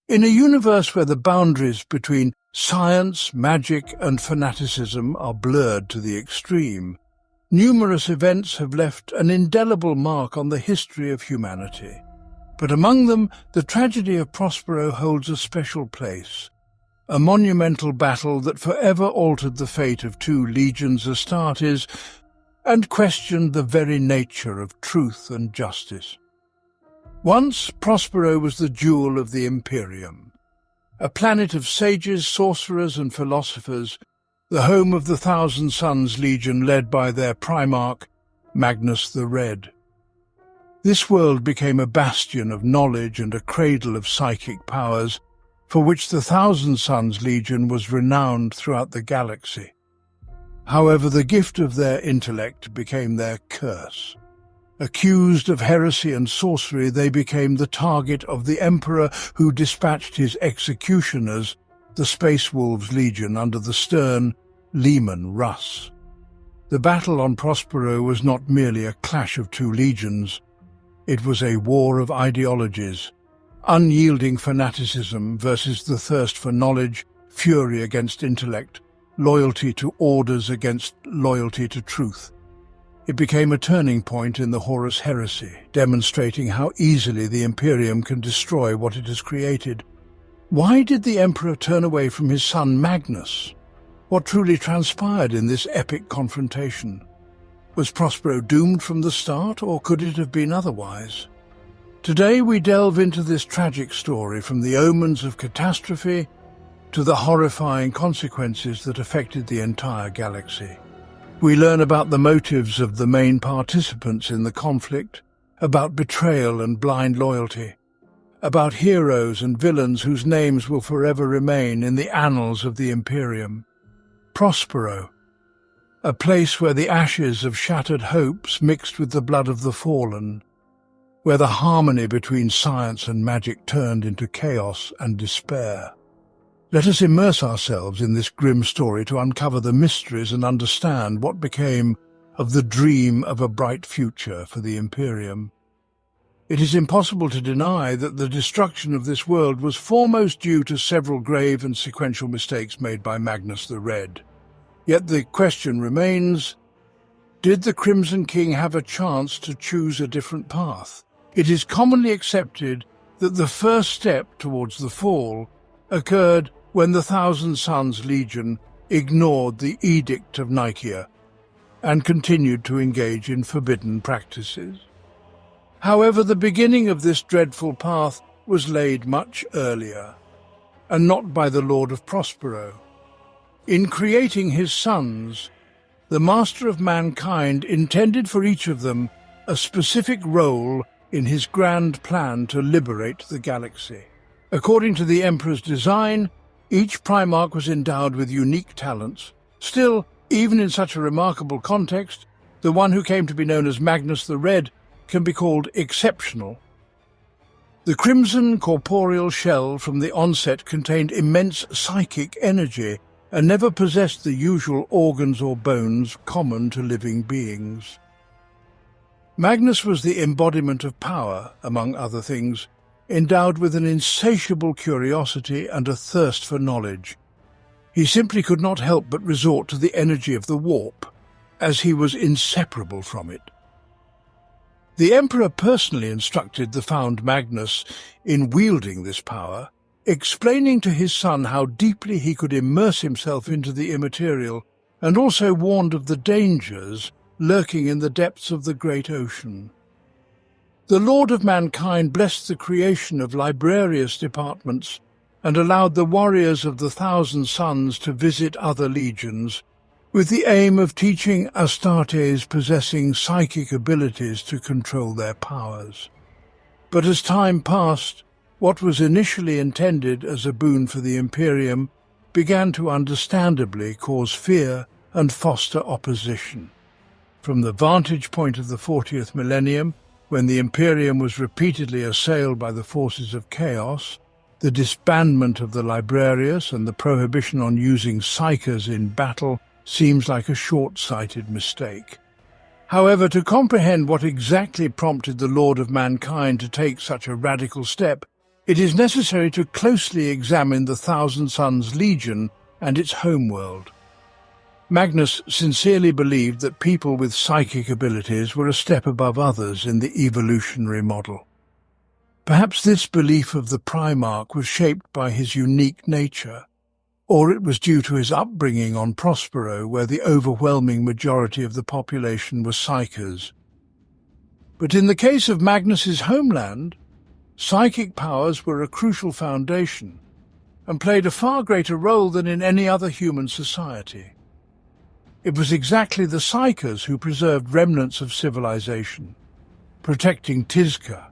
In a universe where the boundaries between science, magic, and fanaticism are blurred to the extreme, numerous events have left an indelible mark on the history of humanity. But among them, the tragedy of Prospero holds a special place. A monumental battle that forever altered the fate of two legions Astartes and questioned the very nature of truth and justice. Once, Prospero was the jewel of the Imperium, a planet of sages, sorcerers, and philosophers, the home of the Thousand Suns Legion led by their primarch, Magnus the Red. This world became a bastion of knowledge and a cradle of psychic powers, for which the Thousand Suns Legion was renowned throughout the galaxy. However, the gift of their intellect became their curse. Accused of heresy and sorcery, they became the target of the Emperor, who dispatched his executioners, the Space Wolves Legion, under the stern Leman Russ. The battle on Prospero was not merely a clash of two legions. It was a war of ideologies, unyielding fanaticism versus the thirst for knowledge, fury against intellect, loyalty to orders against loyalty to truth. It became a turning point in the Horus heresy, demonstrating how easily the Imperium can destroy what it has created. Why did the Emperor turn away from his son Magnus? What truly transpired in this epic confrontation? Was Prospero doomed from the start, or could it have been otherwise? Today we delve into this tragic story, from the omens of catastrophe to the horrifying consequences that affected the entire galaxy. We learn about the motives of the main participants in the conflict, about betrayal and blind loyalty, about heroes and villains whose names will forever remain in the annals of the Imperium. Prospero, a place where the ashes of shattered hopes mixed with the blood of the fallen, where the harmony between science and magic turned into chaos and despair. Let us immerse ourselves in this grim story to uncover the mysteries and understand what became of the dream of a bright future for the Imperium. It is impossible to deny that the destruction of this world was foremost due to several grave and sequential mistakes made by Magnus the Red. Yet the question remains, did the Crimson King have a chance to choose a different path? It is commonly accepted that the first step towards the fall occurred when the Thousand Suns Legion ignored the Edict of Nicaea and continued to engage in forbidden practices. However, the beginning of this dreadful path was laid much earlier, and not by the Lord of Prospero. In creating his sons, the Master of Mankind intended for each of them a specific role in his grand plan to liberate the galaxy. According to the Emperor's design, each Primarch was endowed with unique talents. Still, even in such a remarkable context, the one who came to be known as Magnus the Red can be called exceptional. The crimson corporeal shell from the onset contained immense psychic energy and never possessed the usual organs or bones common to living beings. Magnus was the embodiment of power, among other things, endowed with an insatiable curiosity and a thirst for knowledge. He simply could not help but resort to the energy of the warp, as he was inseparable from it. The Emperor personally instructed the found Magnus in wielding this power, explaining to his son how deeply he could immerse himself into the immaterial, and also warned of the dangers lurking in the depths of the great ocean. The Lord of Mankind blessed the creation of librarious departments and allowed the warriors of the Thousand Suns to visit other legions, with the aim of teaching Astartes possessing psychic abilities to control their powers. But as time passed, what was initially intended as a boon for the Imperium began to understandably cause fear and foster opposition. From the vantage point of the 40th millennium, when the Imperium was repeatedly assailed by the forces of chaos, the disbandment of the Librarius and the prohibition on using psychers in battle seems like a short-sighted mistake. However, to comprehend what exactly prompted the Lord of Mankind to take such a radical step, It is necessary to closely examine the Thousand Sons Legion and its homeworld. Magnus sincerely believed that people with psychic abilities were a step above others in the evolutionary model. Perhaps this belief of the Primarch was shaped by his unique nature, or it was due to his upbringing on Prospero, where the overwhelming majority of the population were psychers. But in the case of Magnus's homeland, psychic powers were a crucial foundation and played a far greater role than in any other human society. It was exactly the psychers who preserved remnants of civilization, protecting Tizca,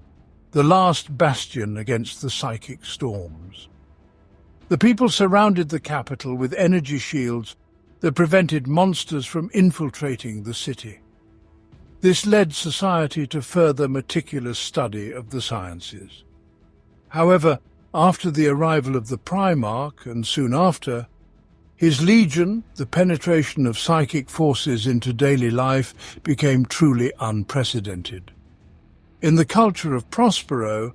the last bastion against the psychic storms. The people surrounded the capital with energy shields that prevented monsters from infiltrating the city. This led society to further meticulous study of the sciences. However, after the arrival of the Primarch, and soon after, his legion, the penetration of psychic forces into daily life, became truly unprecedented. In the culture of Prospero,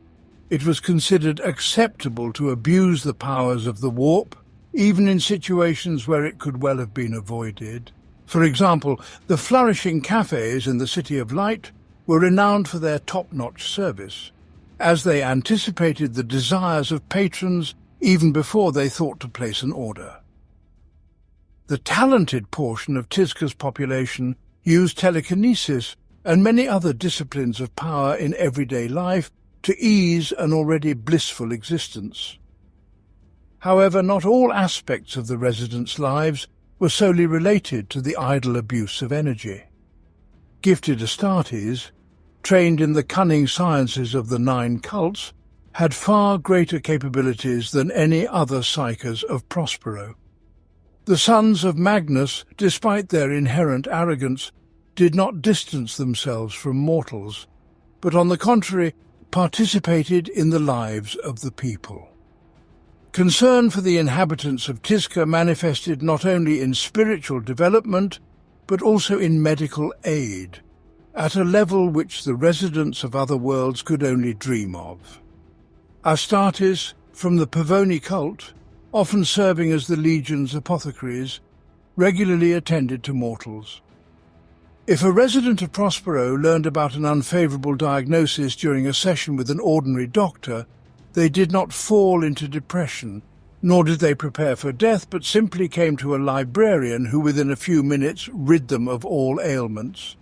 it was considered acceptable to abuse the powers of the warp, even in situations where it could well have been avoided. For example, the flourishing cafes in the City of Light were renowned for their top-notch service, as they anticipated the desires of patrons even before they thought to place an order. The talented portion of Tizca's population used telekinesis and many other disciplines of power in everyday life to ease an already blissful existence. However, not all aspects of the residents' lives were solely related to the idle abuse of energy. Gifted Astartes, trained in the cunning sciences of the 9 cults, had far greater capabilities than any other psychers of Prospero. The sons of Magnus, despite their inherent arrogance, did not distance themselves from mortals, but on the contrary, participated in the lives of the people. Concern for the inhabitants of Tizca manifested not only in spiritual development, but also in medical aid, at a level which the residents of other worlds could only dream of. Astartes, from the Pavoni cult, often serving as the Legion's apothecaries, regularly attended to mortals. If a resident of Prospero learned about an unfavorable diagnosis during a session with an ordinary doctor, they did not fall into depression, nor did they prepare for death, but simply came to a librarian who within a few minutes rid them of all ailments.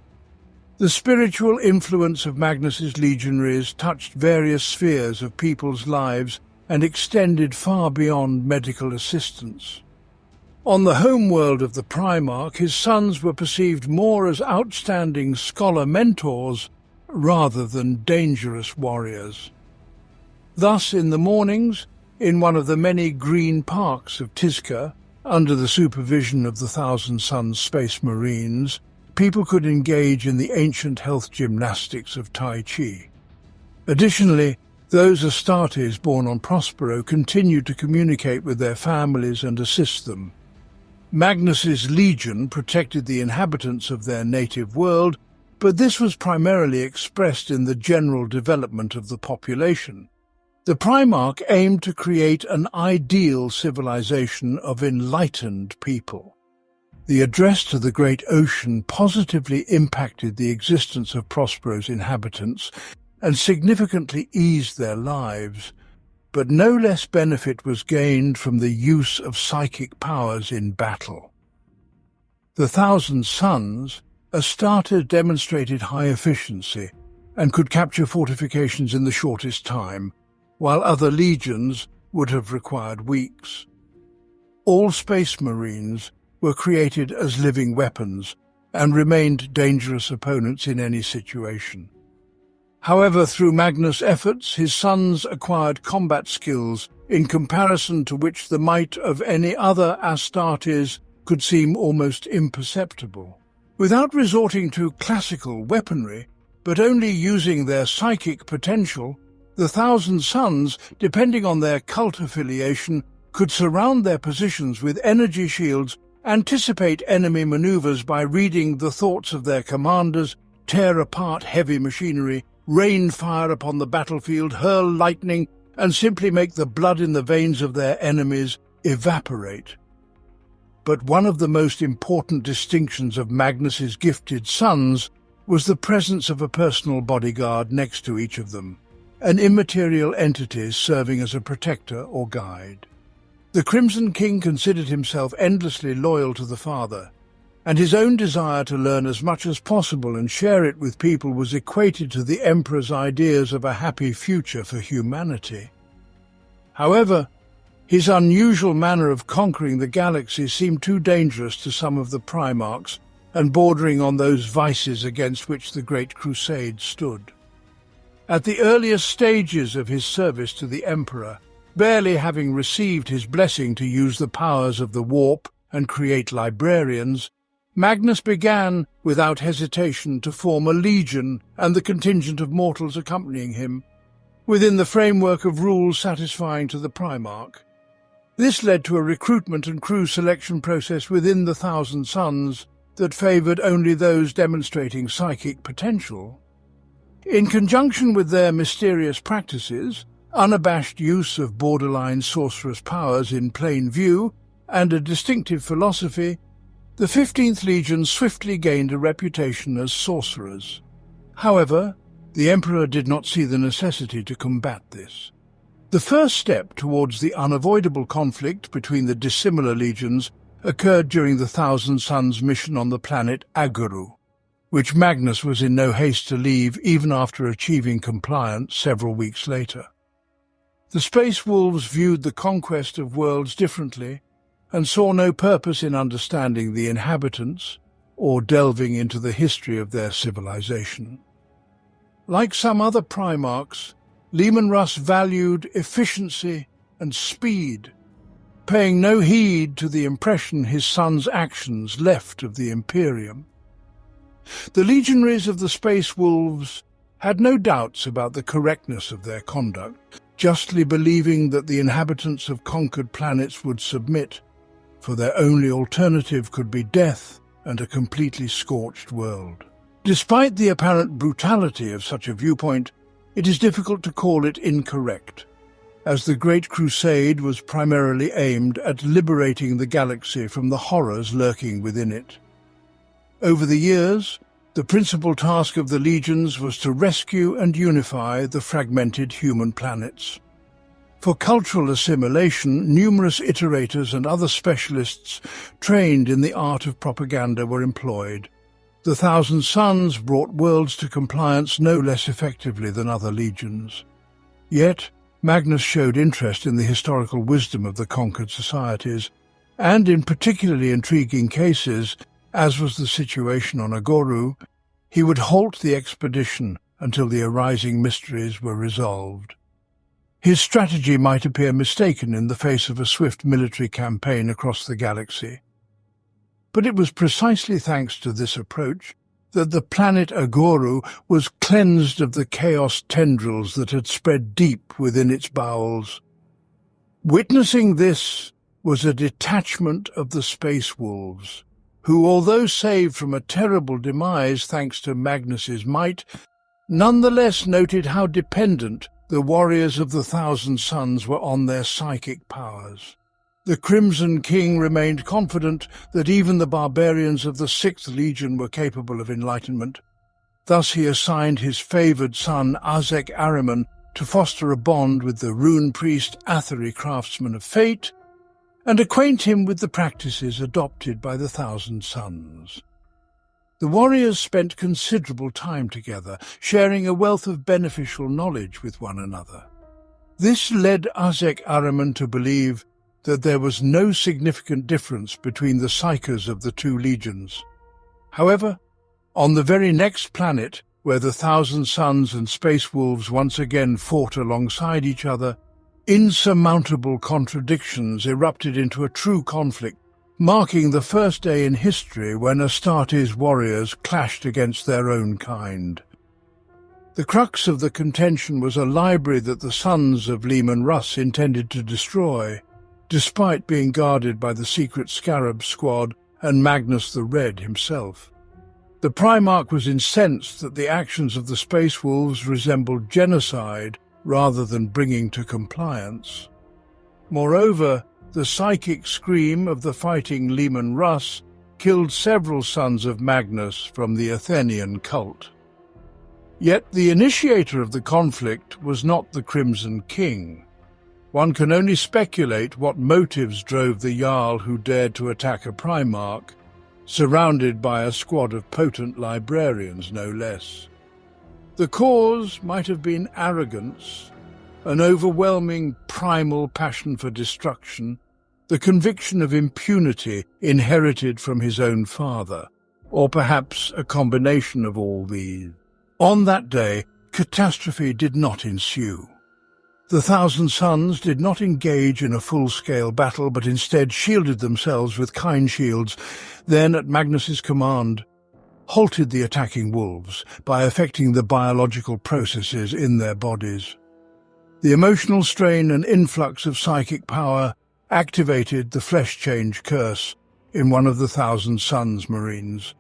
The spiritual influence of Magnus's legionaries touched various spheres of people's lives and extended far beyond medical assistance. On the homeworld of the Primarch, his sons were perceived more as outstanding scholar mentors rather than dangerous warriors. Thus, in the mornings, in one of the many green parks of Tizca, under the supervision of the Thousand Sons Space Marines, people could engage in the ancient health gymnastics of Tai Chi. Additionally, those Astartes born on Prospero continued to communicate with their families and assist them. Magnus's legion protected the inhabitants of their native world, but this was primarily expressed in the general development of the population. The Primarch aimed to create an ideal civilization of enlightened people. The address to the great ocean positively impacted the existence of Prospero's inhabitants and significantly eased their lives, but no less benefit was gained from the use of psychic powers in battle. The Thousand Sons, Astartes demonstrated high efficiency and could capture fortifications in the shortest time, while other legions would have required weeks. All Space Marines were created as living weapons and remained dangerous opponents in any situation. However, through Magnus' efforts, his sons acquired combat skills in comparison to which the might of any other Astartes could seem almost imperceptible. Without resorting to classical weaponry, but only using their psychic potential, the Thousand Sons, depending on their cult affiliation, could surround their positions with energy shields, anticipate enemy maneuvers by reading the thoughts of their commanders, tear apart heavy machinery, rain fire upon the battlefield, hurl lightning, and simply make the blood in the veins of their enemies evaporate. But one of the most important distinctions of Magnus's gifted sons was the presence of a personal bodyguard next to each of them, an immaterial entity serving as a protector or guide. The Crimson King considered himself endlessly loyal to the father, and his own desire to learn as much as possible and share it with people was equated to the Emperor's ideas of a happy future for humanity. However, his unusual manner of conquering the galaxy seemed too dangerous to some of the Primarchs and bordering on those vices against which the Great Crusade stood. At the earliest stages of his service to the Emperor, barely having received his blessing to use the powers of the warp and create librarians, Magnus began, without hesitation, to form a legion and the contingent of mortals accompanying him, within the framework of rules satisfying to the Primarch. This led to a recruitment and crew selection process within the Thousand Sons that favoured only those demonstrating psychic potential. In conjunction with their mysterious practices, unabashed use of borderline sorcerous powers in plain view, and a distinctive philosophy, the 15th Legion swiftly gained a reputation as sorcerers. However, the Emperor did not see the necessity to combat this. The first step towards the unavoidable conflict between the dissimilar legions occurred during the Thousand Sons' mission on the planet Aguru, which Magnus was in no haste to leave even after achieving compliance several weeks later. The Space Wolves viewed the conquest of worlds differently and saw no purpose in understanding the inhabitants or delving into the history of their civilization. Like some other Primarchs, Leman Russ valued efficiency and speed, paying no heed to the impression his son's actions left of the Imperium. The legionaries of the Space Wolves had no doubts about the correctness of their conduct, justly believing that the inhabitants of conquered planets would submit, for their only alternative could be death and a completely scorched world. Despite the apparent brutality of such a viewpoint, it is difficult to call it incorrect, as the Great Crusade was primarily aimed at liberating the galaxy from the horrors lurking within it. Over the years, the principal task of the legions was to rescue and unify the fragmented human planets. For cultural assimilation, numerous iterators and other specialists trained in the art of propaganda were employed. The Thousand Sons brought worlds to compliance no less effectively than other legions. Yet, Magnus showed interest in the historical wisdom of the conquered societies, and in particularly intriguing cases, as was the situation on Aguru, he would halt the expedition until the arising mysteries were resolved. His strategy might appear mistaken in the face of a swift military campaign across the galaxy. But it was precisely thanks to this approach that the planet Aguru was cleansed of the chaos tendrils that had spread deep within its bowels. Witnessing this was a detachment of the Space Wolves, who, although saved from a terrible demise thanks to Magnus's might, nonetheless noted how dependent the warriors of the Thousand Sons were on their psychic powers. The Crimson King remained confident that even the barbarians of the 6th Legion were capable of enlightenment. Thus he assigned his favoured son Azek Ahriman to foster a bond with the rune priest Athari, craftsman of fate, and acquaint him with the practices adopted by the Thousand Sons. The warriors spent considerable time together, sharing a wealth of beneficial knowledge with one another. This led Azek Ahriman to believe that there was no significant difference between the psykers of the two legions. However, on the very next planet, where the Thousand Sons and Space Wolves once again fought alongside each other, insurmountable contradictions erupted into a true conflict, marking the first day in history when Astartes' warriors clashed against their own kind. The crux of the contention was a library that the sons of Leman Russ intended to destroy, despite being guarded by the secret Scarab Squad and Magnus the Red himself. The Primarch was incensed that the actions of the Space Wolves resembled genocide rather than bringing to compliance. Moreover, the psychic scream of the fighting Leman Russ killed several sons of Magnus from the Athenian cult. Yet the initiator of the conflict was not the Crimson King. One can only speculate what motives drove the Jarl who dared to attack a Primarch, surrounded by a squad of potent librarians, no less. The cause might have been arrogance, an overwhelming primal passion for destruction, the conviction of impunity inherited from his own father, or perhaps a combination of all these. On that day, catastrophe did not ensue. The Thousand Sons did not engage in a full-scale battle, but instead shielded themselves with kine shields, then, at Magnus's command, halted the attacking wolves by affecting the biological processes in their bodies. The emotional strain and influx of psychic power activated the flesh change curse in one of the Thousand Sons Marines.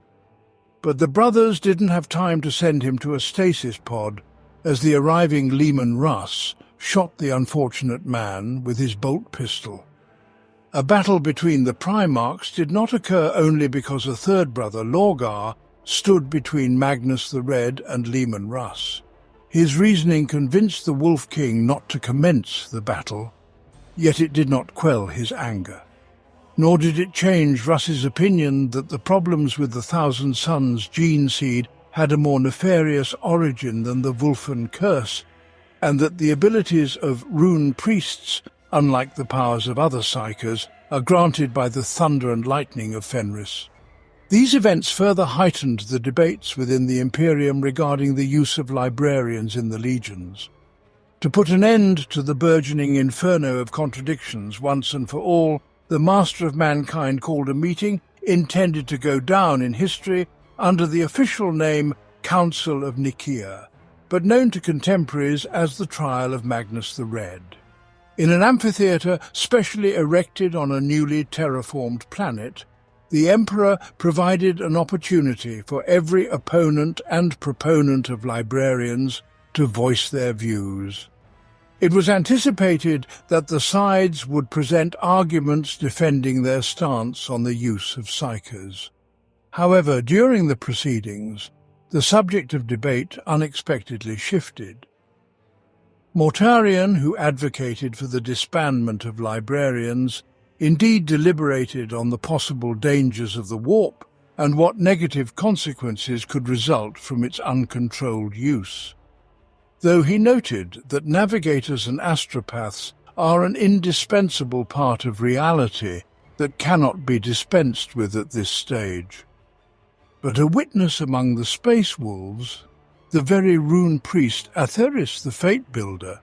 But the brothers didn't have time to send him to a stasis pod, as the arriving Leman Russ shot the unfortunate man with his bolt pistol. A battle between the Primarchs did not occur only because a third brother, Lorgar, stood between Magnus the Red and Leman Russ. His reasoning convinced the Wolf King not to commence the battle, yet it did not quell his anger. Nor did it change Russ's opinion that the problems with the Thousand Sons gene seed had a more nefarious origin than the Wulfen curse, and that the abilities of rune priests, unlike the powers of other psykers, are granted by the thunder and lightning of Fenris. These events further heightened the debates within the Imperium regarding the use of librarians in the legions. To put an end to the burgeoning inferno of contradictions once and for all, the Master of Mankind called a meeting intended to go down in history under the official name Council of Nicaea, but known to contemporaries as the Trial of Magnus the Red. In an amphitheatre specially erected on a newly terraformed planet, the Emperor provided an opportunity for every opponent and proponent of librarians to voice their views. It was anticipated that the sides would present arguments defending their stance on the use of psykers. However, during the proceedings, the subject of debate unexpectedly shifted. Mortarion, who advocated for the disbandment of librarians, indeed deliberated on the possible dangers of the warp and what negative consequences could result from its uncontrolled use. Though he noted that navigators and astropaths are an indispensable part of reality that cannot be dispensed with at this stage. But a witness among the space wolves, the very rune priest Atheris the Fate Builder,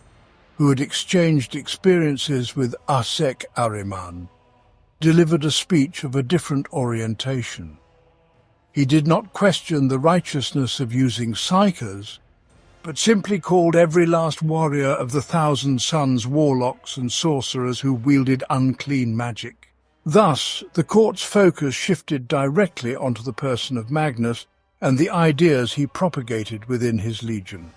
who had exchanged experiences with Arsek Ahriman, delivered a speech of a different orientation. He did not question the righteousness of using psykers, but simply called every last warrior of the Thousand Sons warlocks and sorcerers who wielded unclean magic. Thus, the court's focus shifted directly onto the person of Magnus and the ideas he propagated within his legion.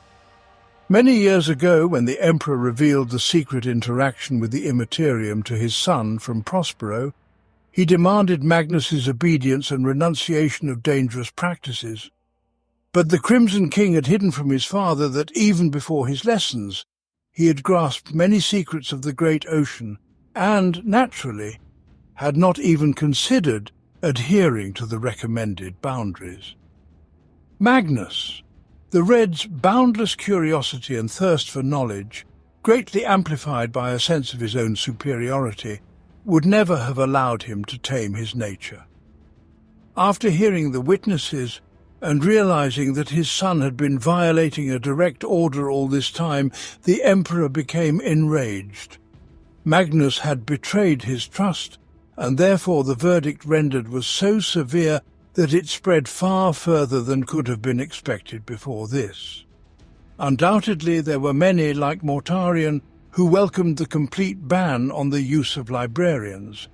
Many years ago, when the Emperor revealed the secret interaction with the Immaterium to his son from Prospero, he demanded Magnus's obedience and renunciation of dangerous practices. But the Crimson King had hidden from his father that even before his lessons, he had grasped many secrets of the great ocean and, naturally, had not even considered adhering to the recommended boundaries. Magnus, the Red's boundless curiosity and thirst for knowledge, greatly amplified by a sense of his own superiority, would never have allowed him to tame his nature. After hearing the witnesses and realizing that his son had been violating a direct order all this time, the Emperor became enraged. Magnus had betrayed his trust, and therefore the verdict rendered was so severe that it spread far further than could have been expected before this. Undoubtedly, there were many, like Mortarion, who welcomed the complete ban on the use of librarians,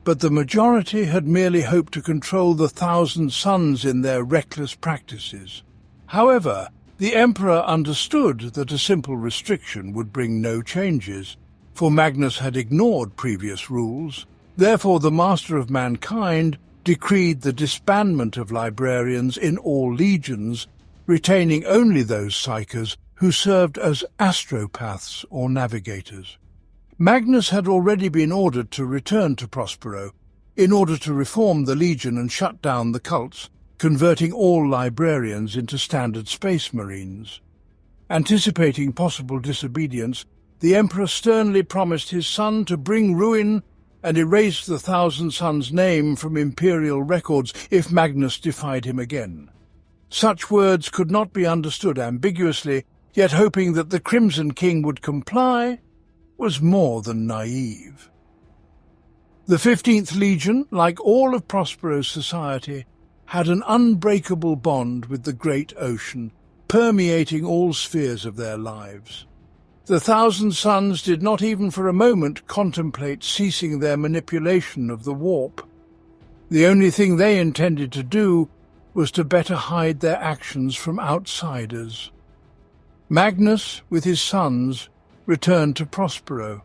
but the majority had merely hoped to control the Thousand Sons in their reckless practices. However, The Emperor understood that a simple restriction would bring no changes, for Magnus had ignored previous rules. Therefore, the Master of Mankind decreed the disbandment of librarians in all legions, retaining only those psychers who served as astropaths or navigators. Magnus had already been ordered to return to Prospero in order to reform the Legion and shut down the cults, converting all librarians into standard space marines. Anticipating possible disobedience, the Emperor sternly promised his son to bring ruin and erase the Thousand Sons' name from imperial records if Magnus defied him again. Such words could not be understood ambiguously, yet hoping that the Crimson King would comply was more than naive. The 15th Legion, like all of Prospero's society, had an unbreakable bond with the great ocean, permeating all spheres of their lives. The Thousand Sons did not even for a moment contemplate ceasing their manipulation of the warp. The only thing they intended to do was to better hide their actions from outsiders. Magnus, with his sons, returned to Prospero,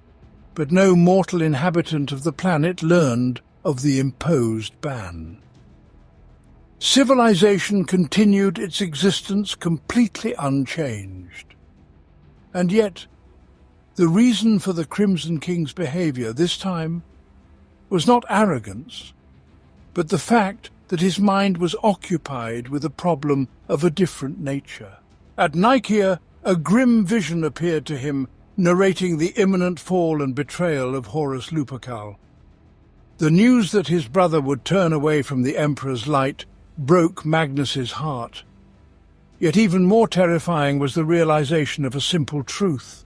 but no mortal inhabitant of the planet learned of the imposed ban. Civilization continued its existence completely unchanged. And yet, the reason for the Crimson King's behavior this time was not arrogance, but the fact that his mind was occupied with a problem of a different nature. At Nicaea, a grim vision appeared to him, narrating the imminent fall and betrayal of Horus Lupercal. The news that his brother would turn away from the Emperor's light broke Magnus's heart. Yet even more terrifying was the realization of a simple truth.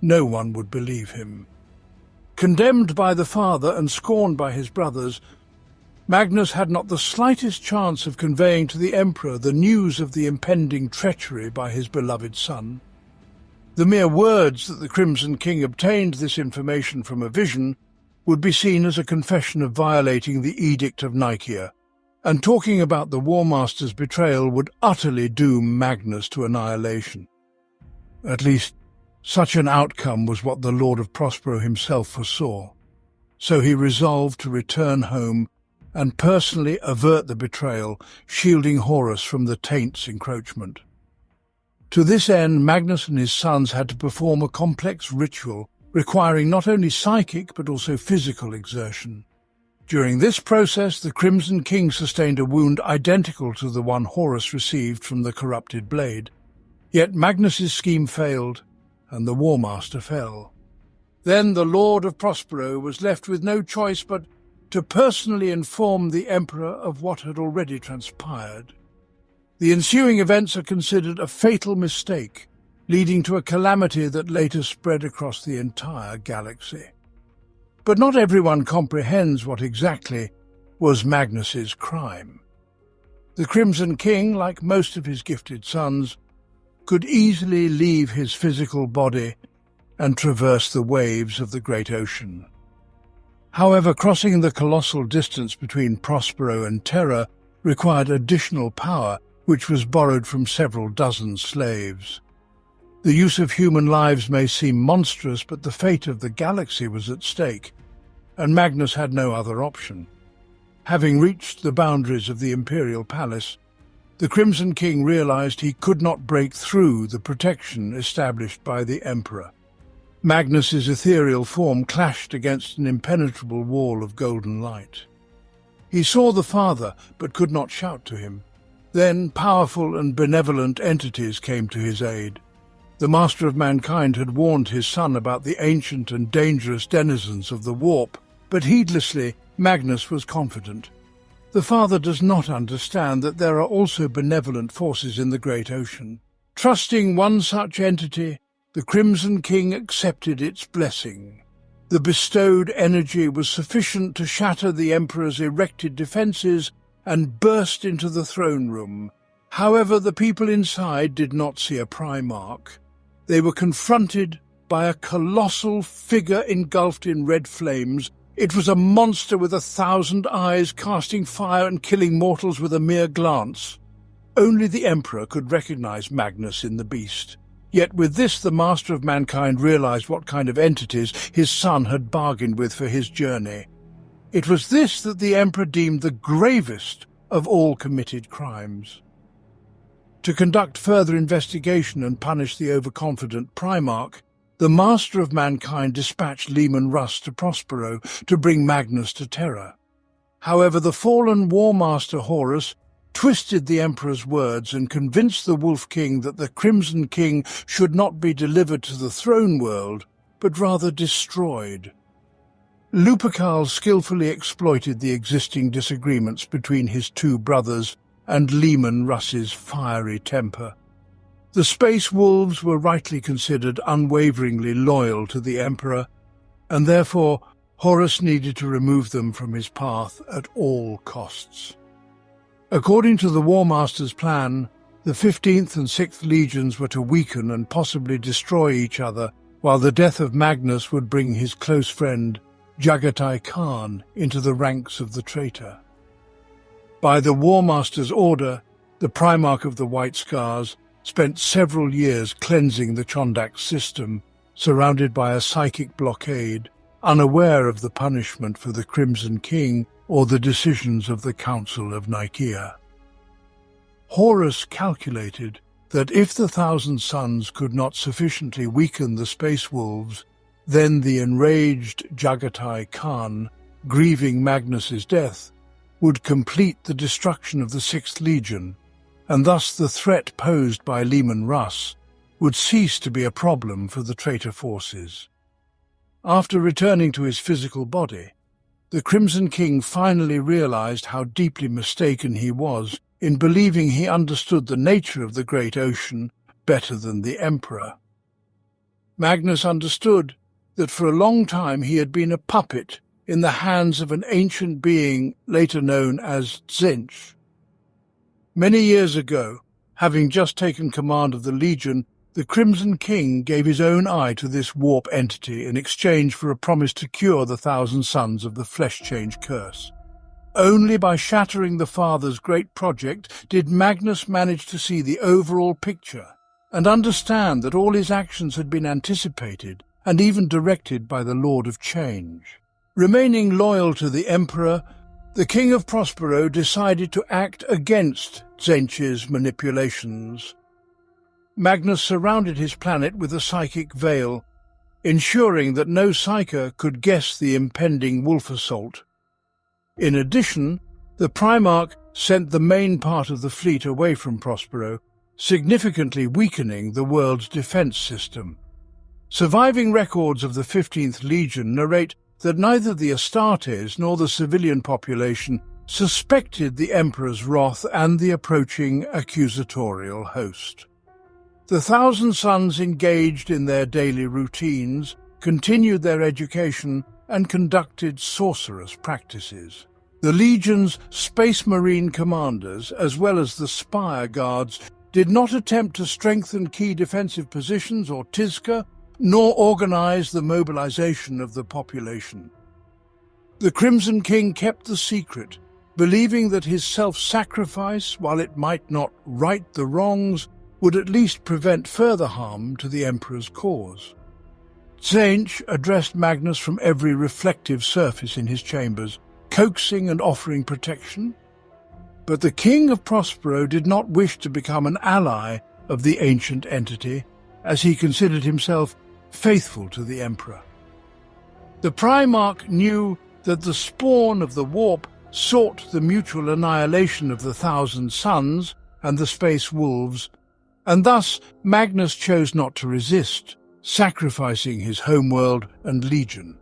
No one would believe him. Condemned by the father and scorned by his brothers, Magnus had not the slightest chance of conveying to the Emperor the news of the impending treachery by his beloved son. The mere words that the Crimson King obtained this information from a vision would be seen as a confession of violating the Edict of Nicaea, and talking about the War Master's betrayal would utterly doom Magnus to annihilation. At least, such an outcome was what the Lord of Prospero himself foresaw. So he resolved to return home and personally avert the betrayal, shielding Horus from the Taint's encroachment. To this end, Magnus and his sons had to perform a complex ritual requiring not only psychic but also physical exertion. During this process, the Crimson King sustained a wound identical to the one Horus received from the corrupted blade. Yet Magnus's scheme failed, and the War Master fell. Then the Lord of Prospero was left with no choice but to personally inform the Emperor of what had already transpired. The ensuing events are considered a fatal mistake, leading to a calamity that later spread across the entire galaxy. But not everyone comprehends what exactly was Magnus's crime. The Crimson King, like most of his gifted sons, could easily leave his physical body and traverse the waves of the great ocean. However, crossing the colossal distance between Prospero and Terra required additional power, which was borrowed from several dozen slaves. The use of human lives may seem monstrous, but the fate of the galaxy was at stake, and Magnus had no other option. Having reached the boundaries of the Imperial Palace, the Crimson King realized he could not break through the protection established by the Emperor. Magnus's ethereal form clashed against an impenetrable wall of golden light. He saw the father, but could not shout to him. Then powerful and benevolent entities came to his aid. The Master of Mankind had warned his son about the ancient and dangerous denizens of the warp, but heedlessly Magnus was confident. The father does not understand that there are also benevolent forces in the great ocean. Trusting one such entity, the Crimson King accepted its blessing. The bestowed energy was sufficient to shatter the Emperor's erected defences and burst into the throne room. However, the people inside did not see a Primarch. They were confronted by a colossal figure engulfed in red flames. It was a monster with 1,000 eyes, casting fire and killing mortals with a mere glance. only the Emperor could recognize Magnus in the beast. Yet with this, the master of mankind realized what kind of entities his son had bargained with for his journey. It was this that the Emperor deemed the gravest of all committed crimes. To conduct further investigation and punish the overconfident Primarch, the master of mankind dispatched Leman Russ to Prospero to bring Magnus to terror. However, the fallen War Master Horus twisted the Emperor's words and convinced the Wolf King that the Crimson King should not be delivered to the throne world, but rather destroyed. Lupercal skillfully exploited the existing disagreements between his two brothers and Leman Russ's fiery temper. The Space Wolves were rightly considered unwaveringly loyal to the Emperor, and therefore Horus needed to remove them from his path at all costs. According to the War Master's plan, the 15th and 6th Legions were to weaken and possibly destroy each other, while the death of Magnus would bring his close friend Jagatai Khan into the ranks of the traitor. By the War Master's order, the Primarch of the White Scars spent several years cleansing the Chondak system, surrounded by a psychic blockade, unaware of the punishment for the Crimson King or the decisions of the Council of Nicaea. Horus calculated that if the Thousand Suns could not sufficiently weaken the Space Wolves, then the enraged Jagatai Khan, grieving Magnus's death, would complete the destruction of the 6th Legion, and thus the threat posed by Leman Russ would cease to be a problem for the traitor forces. After returning to his physical body, the Crimson King finally realized how deeply mistaken he was in believing he understood the nature of the great ocean better than the Emperor. Magnus understood that for a long time he had been a puppet in the hands of an ancient being later known as Tzeentch. Many years ago, having just taken command of the Legion, the Crimson King gave his own eye to this warp entity in exchange for a promise to cure the Thousand Sons of the Flesh Change curse. Only by shattering the Father's great project did Magnus manage to see the overall picture and understand that all his actions had been anticipated and even directed by the Lord of Change. Remaining loyal to the Emperor, the King of Prospero decided to act against Tzeentch's manipulations. Magnus surrounded his planet with a psychic veil, ensuring that no psyker could guess the impending wolf assault. In addition, the Primarch sent the main part of the fleet away from Prospero, significantly weakening the world's defense system. Surviving records of the 15th Legion narrate that neither the Astartes nor the civilian population suspected the Emperor's wrath and the approaching accusatorial host. The Thousand Sons engaged in their daily routines, continued their education, and conducted sorcerous practices. The Legion's Space Marine commanders, as well as the Spire Guards, did not attempt to strengthen key defensive positions or Tizca, nor organize the mobilization of the population. The Crimson King kept the secret, believing that his self-sacrifice, while it might not right the wrongs, would at least prevent further harm to the Emperor's cause. Tzeentch addressed Magnus from every reflective surface in his chambers, coaxing and offering protection. But the King of Prospero did not wish to become an ally of the ancient entity, as he considered himself faithful to the Emperor. The Primarch knew that the spawn of the warp sought the mutual annihilation of the Thousand Sons and the Space Wolves, and thus Magnus chose not to resist, sacrificing his homeworld and legion.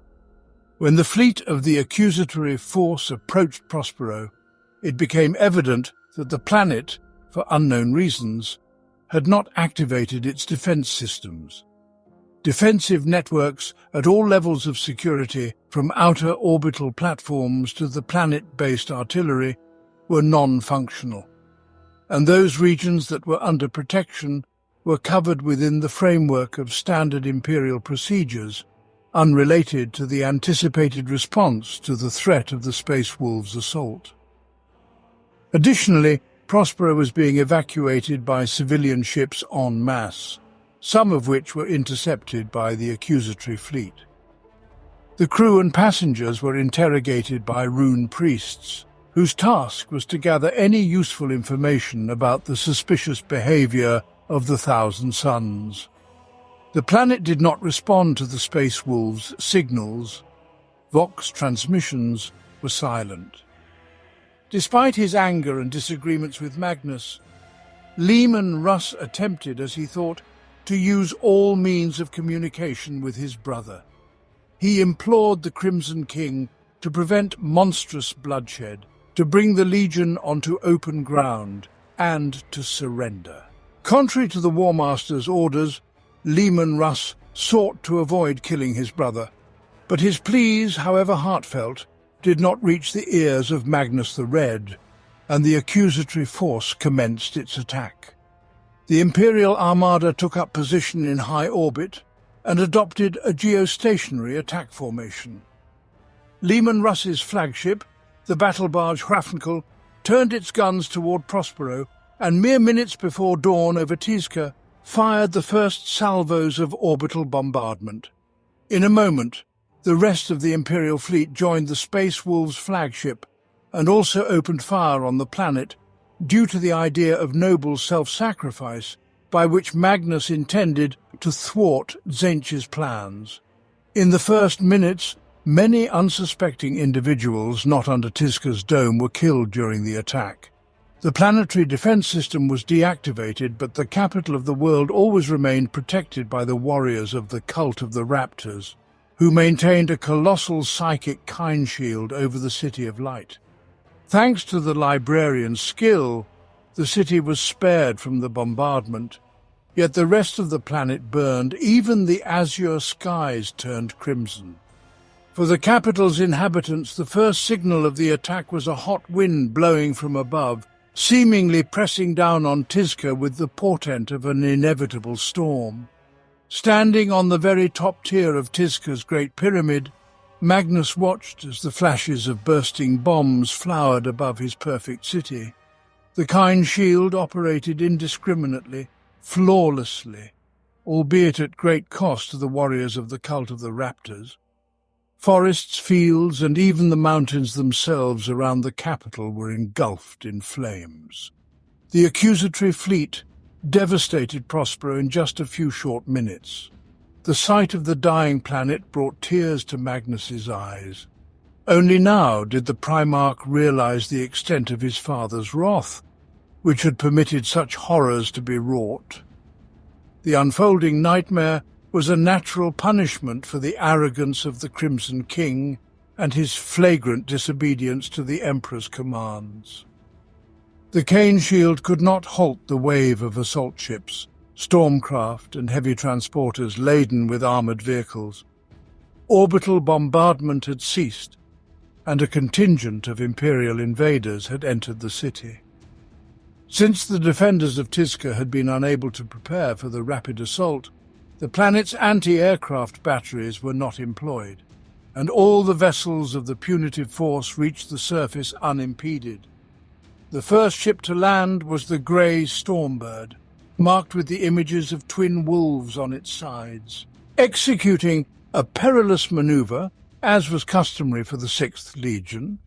When the fleet of the accusatory force approached Prospero, it became evident that the planet, for unknown reasons, had not activated its defense systems. Defensive networks at all levels of security, from outer orbital platforms to the planet-based artillery, were non-functional, and those regions that were under protection were covered within the framework of standard Imperial procedures, unrelated to the anticipated response to the threat of the Space Wolves' assault. Additionally, Prospero was being evacuated by civilian ships en masse, some of which were intercepted by the accusatory fleet. The crew and passengers were interrogated by rune priests, whose task was to gather any useful information about the suspicious behavior of the Thousand Suns. The planet did not respond to the Space Wolves' signals. Vox transmissions were silent. Despite his anger and disagreements with Magnus, Leman Russ attempted, as he thought, to use all means of communication with his brother. He implored the Crimson King to prevent monstrous bloodshed, to bring the Legion onto open ground, and to surrender. Contrary to the War Master's orders, Leman Russ sought to avoid killing his brother, but his pleas, however heartfelt, did not reach the ears of Magnus the Red, and the accusatory force commenced its attack. The Imperial Armada took up position in high orbit and adopted a geostationary attack formation. Leman Russ's flagship, the battle barge Hrafnkel, turned its guns toward Prospero, and mere minutes before dawn over Tizca, fired the first salvos of orbital bombardment. In a moment, the rest of the Imperial fleet joined the Space Wolves' flagship and also opened fire on the planet due to the idea of noble self-sacrifice by which Magnus intended to thwart Tzeentch's plans. In the first minutes, many unsuspecting individuals not under Tizca's dome were killed during the attack. The planetary defense system was deactivated, but the capital of the world always remained protected by the warriors of the Cult of the Raptors, who maintained a colossal psychic kind shield over the City of Light. Thanks to the librarian's skill, the city was spared from the bombardment, yet the rest of the planet burned. Even the azure skies turned crimson. For the capital's inhabitants, the first signal of the attack was a hot wind blowing from above, seemingly pressing down on Tizca with the portent of an inevitable storm. Standing on the very top tier of Tizca's Great Pyramid, Magnus watched as the flashes of bursting bombs flowered above his perfect city. The kind shield operated indiscriminately, flawlessly, albeit at great cost to the warriors of the Cult of the Raptors. Forests, fields, and even the mountains themselves around the capital were engulfed in flames. The accusatory fleet devastated Prospero in just a few short minutes. The sight of the dying planet brought tears to Magnus's eyes. Only now did the Primarch realize the extent of his father's wrath, which had permitted such horrors to be wrought. The unfolding nightmare was a natural punishment for the arrogance of the Crimson King and his flagrant disobedience to the Emperor's commands. The Cane Shield could not halt the wave of assault ships, stormcraft and heavy transporters laden with armored vehicles. Orbital bombardment had ceased, and a contingent of Imperial invaders had entered the city. Since the defenders of Tizca had been unable to prepare for the rapid assault, the planet's anti-aircraft batteries were not employed, and all the vessels of the punitive force reached the surface unimpeded. The first ship to land was the grey Stormbird, marked with the images of twin wolves on its sides. Executing a perilous maneuver, as was customary for the 6th Legion,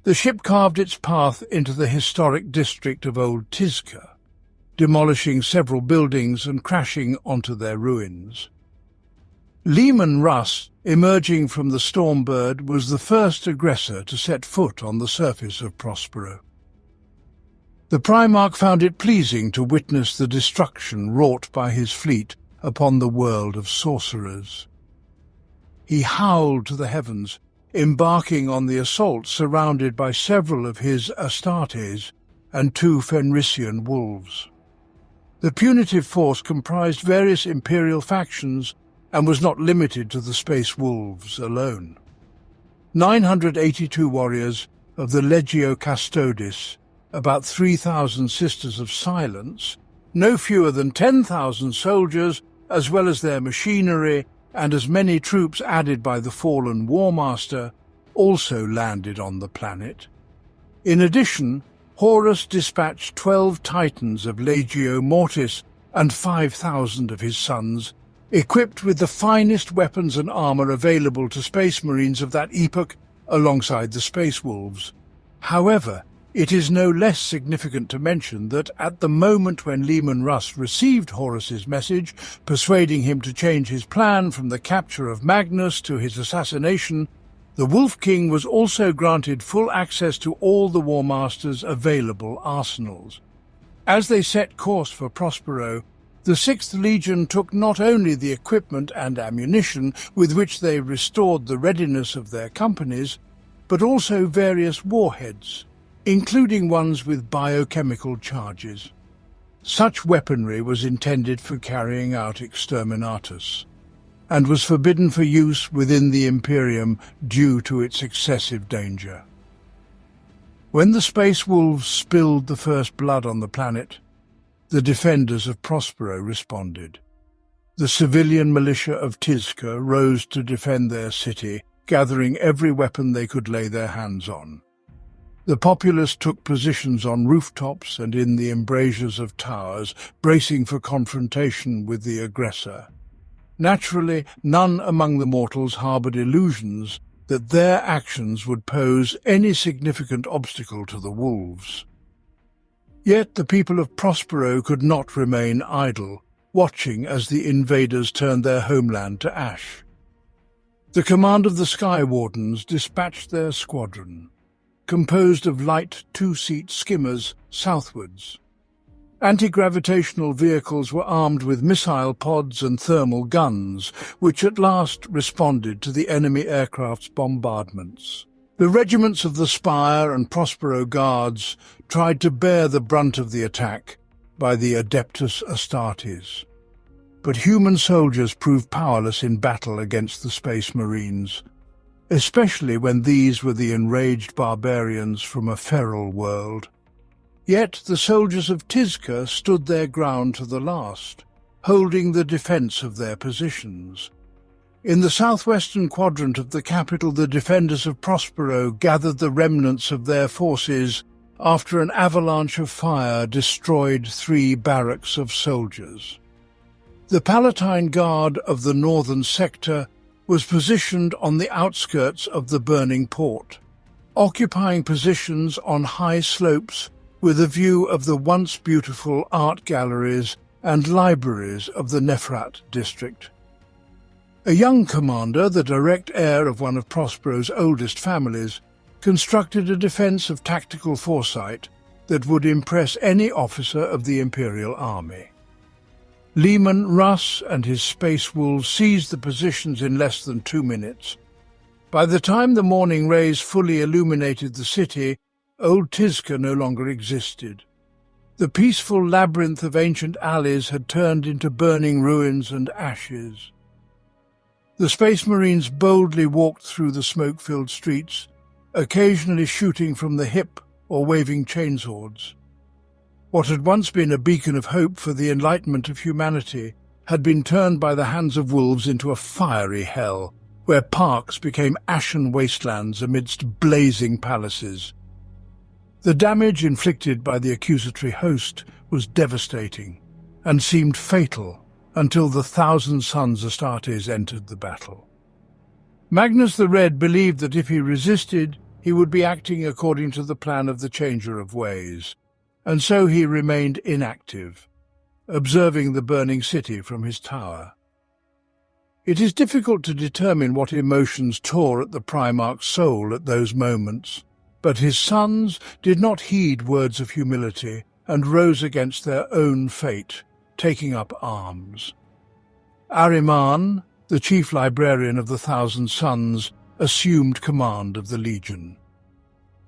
the ship carved its path into the historic district of Old Tizca, demolishing several buildings and crashing onto their ruins. Leman Russ, emerging from the Stormbird, was the first aggressor to set foot on the surface of Prospero. The Primarch found it pleasing to witness the destruction wrought by his fleet upon the world of sorcerers. He howled to the heavens, embarking on the assault surrounded by several of his Astartes and 2 Fenrisian wolves. The punitive force comprised various Imperial factions and was not limited to the Space Wolves alone. 982 warriors of the Legio Custodes, about 3,000 Sisters of Silence, no fewer than 10,000 soldiers, as well as their machinery, and as many troops added by the fallen War Master, also landed on the planet. In addition, Horus dispatched 12 Titans of Legio Mortis and 5,000 of his sons, equipped with the finest weapons and armor available to Space Marines of that epoch, alongside the Space Wolves. However, it is no less significant to mention that at the moment when Leman Russ received Horus's message, persuading him to change his plan from the capture of Magnus to his assassination, the Wolf King was also granted full access to all the War Master's available arsenals. As they set course for Prospero, the 6th Legion took not only the equipment and ammunition with which they restored the readiness of their companies, but also various warheads, including ones with biochemical charges. Such weaponry was intended for carrying out exterminatus, and was forbidden for use within the Imperium due to its excessive danger. When the Space Wolves spilled the first blood on the planet, the defenders of Prospero responded. The civilian militia of Tizca rose to defend their city, gathering every weapon they could lay their hands on. The populace took positions on rooftops and in the embrasures of towers, bracing for confrontation with the aggressor. Naturally, none among the mortals harboured illusions that their actions would pose any significant obstacle to the wolves. Yet the people of Prospero could not remain idle, watching as the invaders turned their homeland to ash. The command of the Sky Wardens dispatched their squadron, composed of light two-seat skimmers, southwards. Anti-gravitational vehicles were armed with missile pods and thermal guns, which at last responded to the enemy aircraft's bombardments. The regiments of the Spire and Prospero Guards tried to bear the brunt of the attack by the Adeptus Astartes. But human soldiers proved powerless in battle against the Space Marines, especially when these were the enraged barbarians from a feral world. Yet the soldiers of Tizca stood their ground to the last, holding the defence of their positions. In the southwestern quadrant of the capital, the defenders of Prospero gathered the remnants of their forces after an avalanche of fire destroyed 3 barracks of soldiers. The Palatine Guard of the northern sector was positioned on the outskirts of the burning port, occupying positions on high slopes with a view of the once beautiful art galleries and libraries of the Nephrat district. A young commander, the direct heir of one of Prospero's oldest families, constructed a defense of tactical foresight that would impress any officer of the Imperial Army. Leman Russ and his Space Wolves seized the positions in less than 2 minutes. By the time the morning rays fully illuminated the city, Old Tizca no longer existed. The peaceful labyrinth of ancient alleys had turned into burning ruins and ashes. The Space Marines boldly walked through the smoke-filled streets, occasionally shooting from the hip or waving chainswords. What had once been a beacon of hope for the enlightenment of humanity had been turned by the hands of wolves into a fiery hell, where parks became ashen wastelands amidst blazing palaces. The damage inflicted by the accusatory host was devastating and seemed fatal until the 1,000 Sons Astartes entered the battle. Magnus the Red believed that if he resisted, he would be acting according to the plan of the Changer of Ways, and so he remained inactive, observing the burning city from his tower. It is difficult to determine what emotions tore at the Primarch's soul at those moments, but his sons did not heed words of humility and rose against their own fate, taking up arms. Ahriman, the chief librarian of the 1,000 Sons, assumed command of the Legion.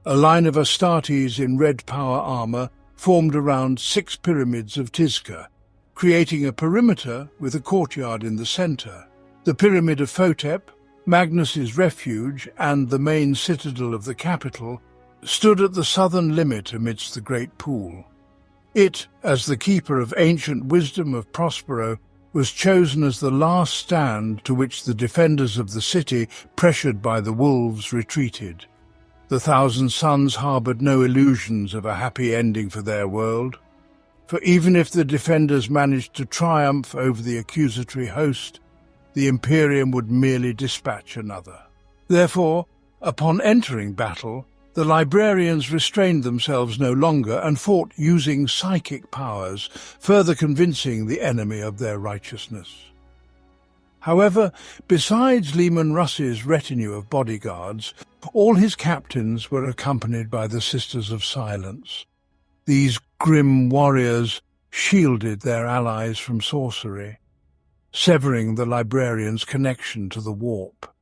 A line of Astartes in red power armor formed around 6 pyramids of Tizca, creating a perimeter with a courtyard in the center. The Pyramid of Photep, Magnus's refuge and the main citadel of the capital, stood at the southern limit amidst the great pool. It, as the keeper of ancient wisdom of Prospero, was chosen as the last stand to which the defenders of the city, pressured by the wolves, retreated. The Thousand Sons harbored no illusions of a happy ending for their world, for even if the defenders managed to triumph over the accusatory host, the Imperium would merely dispatch another. Therefore, upon entering battle, the librarians restrained themselves no longer and fought using psychic powers, further convincing the enemy of their righteousness. However, besides Leman Russ's retinue of bodyguards, all his captains were accompanied by the Sisters of Silence. These grim warriors shielded their allies from sorcery, severing the librarians' connection to the warp.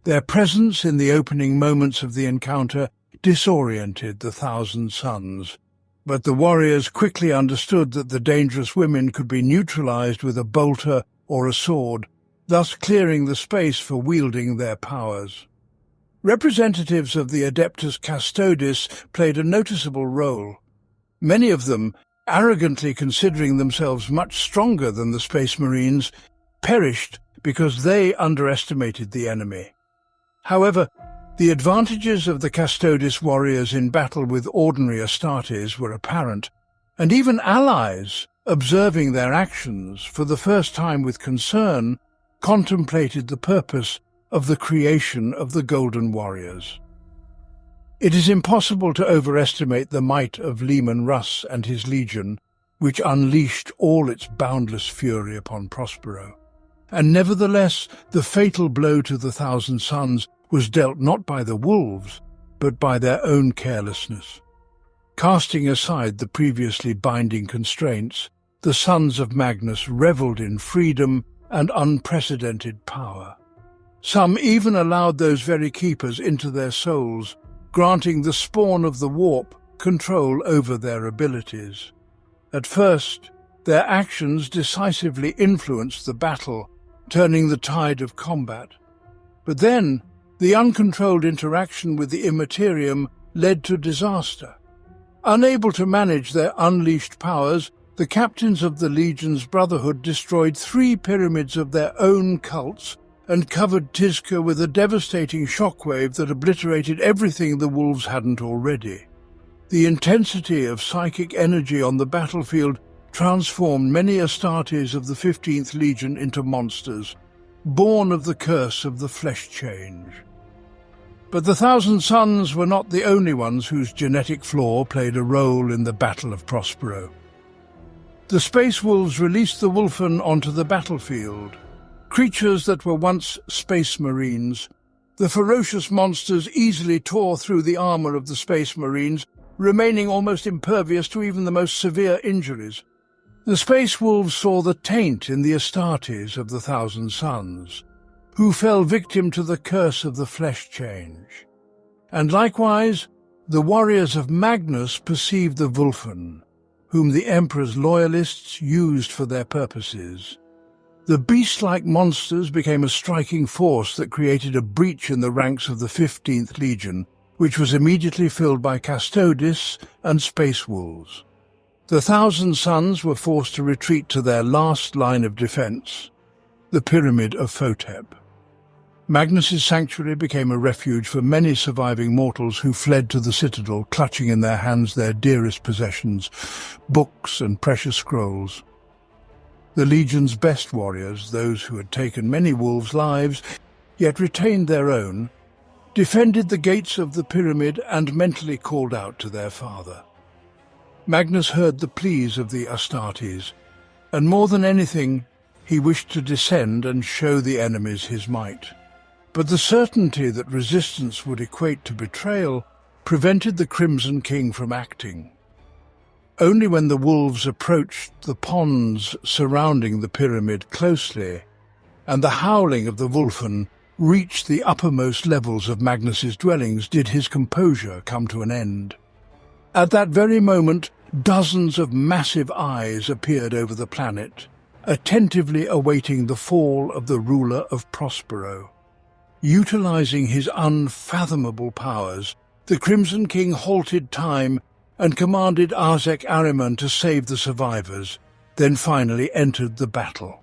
Their presence in the opening moments of the encounter disoriented the Thousand Sons, but the warriors quickly understood that the dangerous women could be neutralized with a bolter or a sword, thus clearing the space for wielding their powers. Representatives of the Adeptus Custodes played a noticeable role, many of them, arrogantly considering themselves much stronger than the Space Marines, perished because they underestimated the enemy. However, the advantages of the Custodes warriors in battle with ordinary Astartes were apparent, and even allies, observing their actions for the first time with concern, contemplated the purpose of the creation of the Golden Warriors. It is impossible to overestimate the might of Leman Russ and his legion, which unleashed all its boundless fury upon Prospero. And nevertheless, the fatal blow to the Thousand Sons was dealt not by the wolves, but by their own carelessness. Casting aside the previously binding constraints, the sons of Magnus revelled in freedom and unprecedented power. Some even allowed those very keepers into their souls, granting the spawn of the warp control over their abilities. At first, their actions decisively influenced the battle, turning the tide of combat. But then, the uncontrolled interaction with the Immaterium led to disaster. Unable to manage their unleashed powers, the captains of the Legion's Brotherhood destroyed 3 pyramids of their own cults and covered Tizca with a devastating shockwave that obliterated everything the wolves hadn't already. The intensity of psychic energy on the battlefield transformed many Astartes of the 15th Legion into monsters, born of the curse of the flesh change. But the Thousand Sons were not the only ones whose genetic flaw played a role in the Battle of Prospero. The Space Wolves released the Wolfen onto the battlefield. Creatures that were once Space Marines, the ferocious monsters easily tore through the armor of the Space Marines, remaining almost impervious to even the most severe injuries. The Space Wolves saw the taint in the Astartes of the Thousand Sons, who fell victim to the curse of the flesh change. And likewise, the warriors of Magnus perceived the Wulfen, whom the Emperor's loyalists used for their purposes. The beast-like monsters became a striking force that created a breach in the ranks of the 15th Legion, which was immediately filled by Custodes and Space Wolves. The Thousand Sons were forced to retreat to their last line of defense, the Pyramid of Photep. Magnus's sanctuary became a refuge for many surviving mortals who fled to the citadel, clutching in their hands their dearest possessions, books and precious scrolls. The Legion's best warriors, those who had taken many wolves' lives, yet retained their own, defended the gates of the pyramid and mentally called out to their father. Magnus heard the pleas of the Astartes, and more than anything, he wished to descend and show the enemies his might. But the certainty that resistance would equate to betrayal prevented the Crimson King from acting. Only when the wolves approached the ponds surrounding the pyramid closely, and the howling of the Wulfen reached the uppermost levels of Magnus's dwellings, did his composure come to an end. At that very moment, dozens of massive eyes appeared over the planet, attentively awaiting the fall of the ruler of Prospero. Utilizing his unfathomable powers, the Crimson King halted time and commanded Arzek Ahriman to save the survivors, then finally entered the battle.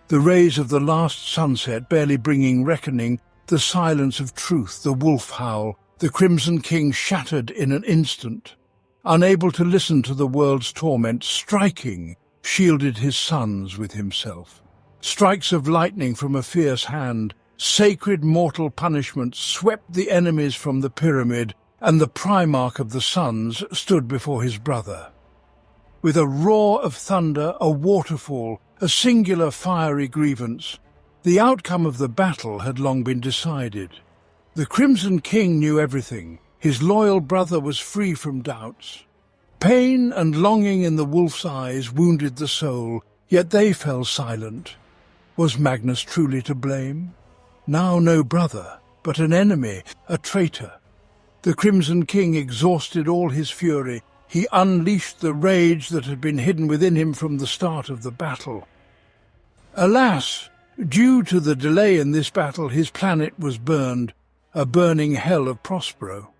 The rays of the last sunset barely bringing reckoning, the silence of truth, the wolf howl, The Crimson King shattered in an instant. Unable to listen to the world's torment, striking shielded his sons with himself. Strikes of lightning from a fierce hand, sacred mortal punishment swept the enemies from the pyramid, and the Primarch of the Suns stood before his brother. With a roar of thunder, a waterfall, a singular fiery grievance, the outcome of the battle had long been decided. The Crimson King knew everything. His loyal brother was free from doubts. Pain and longing in the wolf's eyes wounded the soul, yet they fell silent. Was Magnus truly to blame? Now no brother, but an enemy, a traitor. The Crimson King exhausted all his fury. He unleashed the rage that had been hidden within him from the start of the battle. Alas, due to the delay in this battle, his planet was burned, a burning hell of Prospero.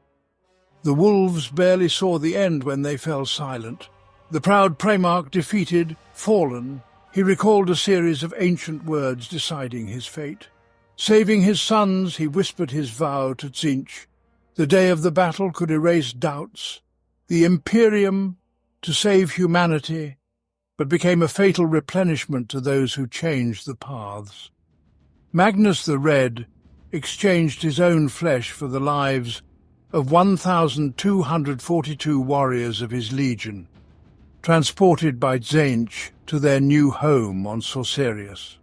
The wolves barely saw the end when they fell silent. The proud Primarch defeated, fallen, he recalled a series of ancient words deciding his fate. Saving his sons, he whispered his vow to Tzeentch. The day of the battle could erase doubts. The Imperium, to save humanity, but became a fatal replenishment to those who changed the paths. Magnus the Red exchanged his own flesh for the lives of 1,242 warriors of his legion, transported by Tzeentch to their new home on Sorcerius.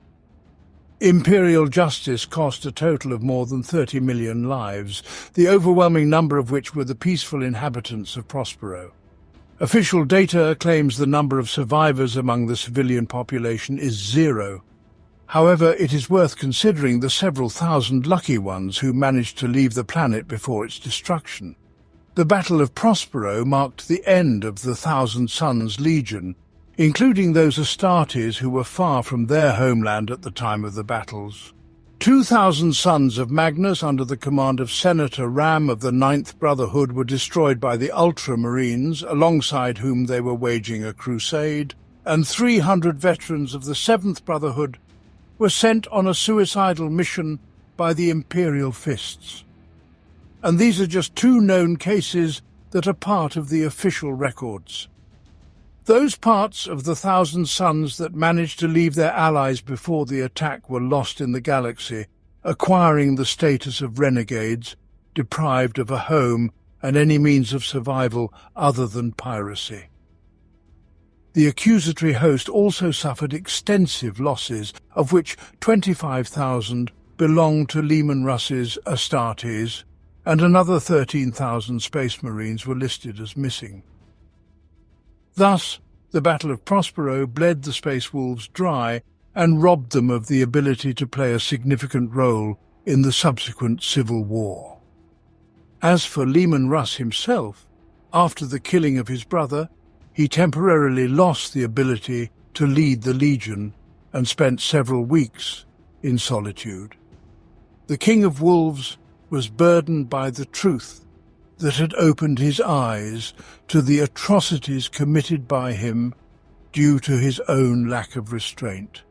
Imperial justice cost a total of more than 30 million lives, the overwhelming number of which were the peaceful inhabitants of Prospero. Official data claims the number of survivors among the civilian population is 0. However, it is worth considering the several thousand lucky ones who managed to leave the planet before its destruction. The Battle of Prospero marked the end of the Thousand Sons Legion, including those Astartes who were far from their homeland at the time of the battles. 2,000 sons of Magnus under the command of Senator Ram of the Ninth Brotherhood were destroyed by the Ultramarines, alongside whom they were waging a crusade, and 300 veterans of the Seventh Brotherhood were sent on a suicidal mission by the Imperial Fists. And these are just 2 known cases that are part of the official records. Those parts of the Thousand Sons that managed to leave their allies before the attack were lost in the galaxy, acquiring the status of renegades, deprived of a home and any means of survival other than piracy. The accusatory host also suffered extensive losses, of which 25,000 belonged to Leman Russ's Astartes, and another 13,000 Space Marines were listed as missing. Thus, the Battle of Prospero bled the Space Wolves dry and robbed them of the ability to play a significant role in the subsequent civil war. As for Leman Russ himself, after the killing of his brother, he temporarily lost the ability to lead the Legion and spent several weeks in solitude. The King of Wolves was burdened by the truth that had opened his eyes to the atrocities committed by him due to his own lack of restraint.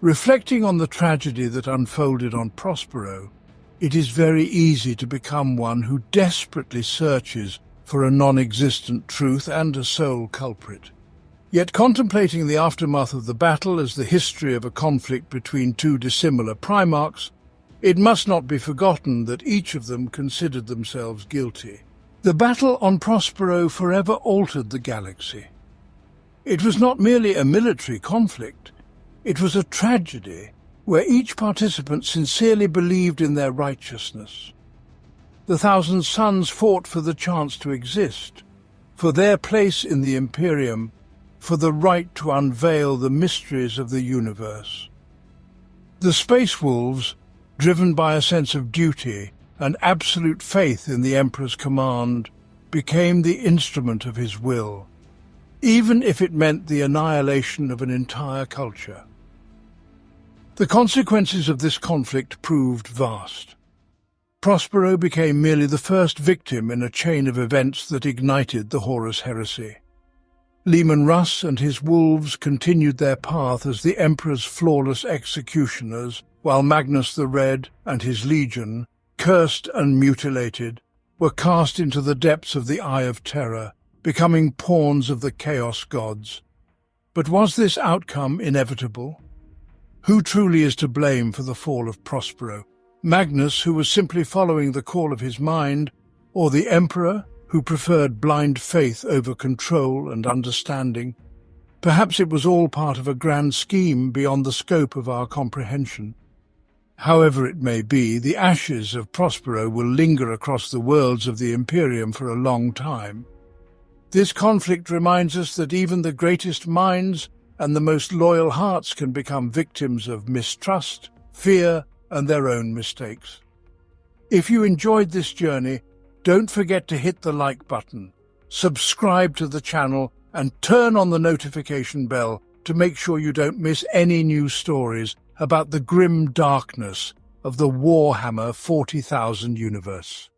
Reflecting on the tragedy that unfolded on Prospero, it is very easy to become one who desperately searches for a non-existent truth and a sole culprit. Yet contemplating the aftermath of the battle as the history of a conflict between 2 dissimilar Primarchs, it must not be forgotten that each of them considered themselves guilty. The battle on Prospero forever altered the galaxy. It was not merely a military conflict, it was a tragedy where each participant sincerely believed in their righteousness. The Thousand Sons fought for the chance to exist, for their place in the Imperium, for the right to unveil the mysteries of the universe. The Space Wolves, driven by a sense of duty and absolute faith in the Emperor's command, became the instrument of his will, even if it meant the annihilation of an entire culture. The consequences of this conflict proved vast. Prospero became merely the first victim in a chain of events that ignited the Horus Heresy. Leman Russ and his wolves continued their path as the Emperor's flawless executioners, while Magnus the Red and his legion, cursed and mutilated, were cast into the depths of the Eye of Terror, becoming pawns of the Chaos gods. But was this outcome inevitable? Who truly is to blame for the fall of Prospero? Magnus, who was simply following the call of his mind, or the Emperor, who preferred blind faith over control and understanding? Perhaps it was all part of a grand scheme beyond the scope of our comprehension. However it may be, the ashes of Prospero will linger across the worlds of the Imperium for a long time. This conflict reminds us that even the greatest minds and the most loyal hearts can become victims of mistrust, fear, and their own mistakes. If you enjoyed this journey, don't forget to hit the like button, subscribe to the channel, and turn on the notification bell to make sure you don't miss any new stories about the grim darkness of the Warhammer 40,000 universe.